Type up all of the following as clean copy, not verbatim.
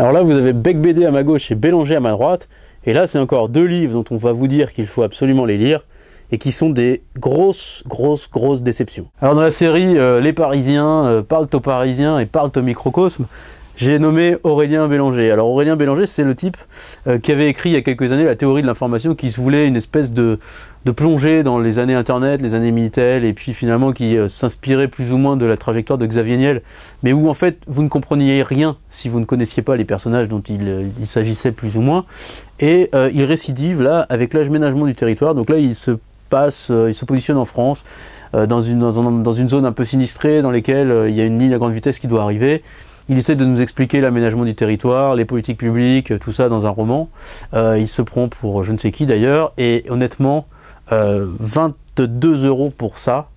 Alors là, vous avez Bec BD à ma gauche et Bélanger à ma droite. Et là, c'est encore deux livres dont on va vous dire qu'il faut absolument les lire et qui sont des grosses déceptions. Alors dans la série Les Parisiens parlent aux Parisiens et parlent au microcosme, j'ai nommé Aurélien Bélanger. Alors Aurélien Bélanger, c'est le type qui avait écrit il y a quelques années la théorie de l'information, qui se voulait une espèce de plongée dans les années Internet, les années Minitel, et puis finalement qui s'inspirait plus ou moins de la trajectoire de Xavier Niel, mais où en fait vous ne compreniez rien si vous ne connaissiez pas les personnages dont il s'agissait plus ou moins. Et il récidive là avec l'aménagement du territoire. Donc là il se positionne en France, dans une zone un peu sinistrée dans laquelle il y a une ligne à grande vitesse qui doit arriver. Il essaie de nous expliquer l'aménagement du territoire, les politiques publiques, tout ça dans un roman. Il se prend pour je ne sais qui d'ailleurs, et honnêtement, 22 € pour ça,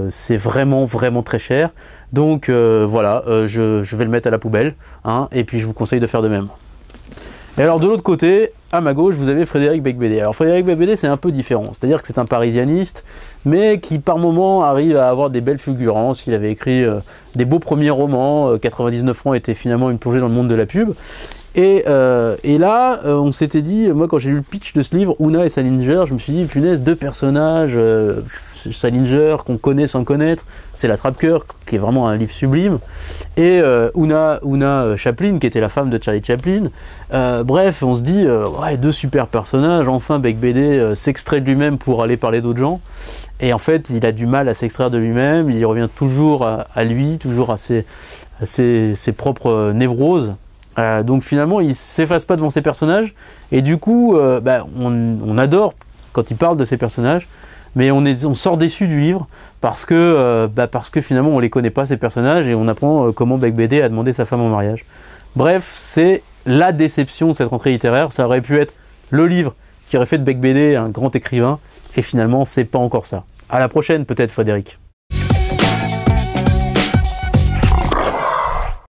c'est vraiment très cher. Donc voilà, je vais le mettre à la poubelle, hein, et puis je vous conseille de faire de même. Et alors de l'autre côté, à ma gauche, vous avez Frédéric Bec BD. Alors Frédéric Bec BD, c'est un peu différent, c'est-à-dire que c'est un parisianiste, mais qui par moments arrive à avoir des belles fulgurances. Il avait écrit des beaux premiers romans, 99 francs était finalement une plongée dans le monde de la pub. Et là, on s'était dit, moi quand j'ai lu le pitch de ce livre, Oona et Salinger, je me suis dit, punaise, deux personnages, Salinger qu'on connaît sans connaître, c'est La Trappe-Cœur, qui est vraiment un livre sublime, et Oona Chaplin, qui était la femme de Charlie Chaplin. Bref, on se dit, ouais, deux super personnages, enfin Bec BD s'extrait de lui-même pour aller parler d'autres gens, et en fait, il a du mal à s'extraire de lui-même, il revient toujours à lui, toujours à ses propres névroses. Donc finalement, il ne s'efface pas devant ses personnages, et du coup, on adore quand il parle de ses personnages, mais on sort déçu du livre parce que finalement on ne les connaît pas, ces personnages, et on apprend comment Bec BD a demandé sa femme en mariage. Bref, c'est la déception de cette rentrée littéraire. Ça aurait pu être le livre qui aurait fait de Bec BD un grand écrivain, et finalement c'est pas encore ça. À la prochaine peut-être, Frédéric.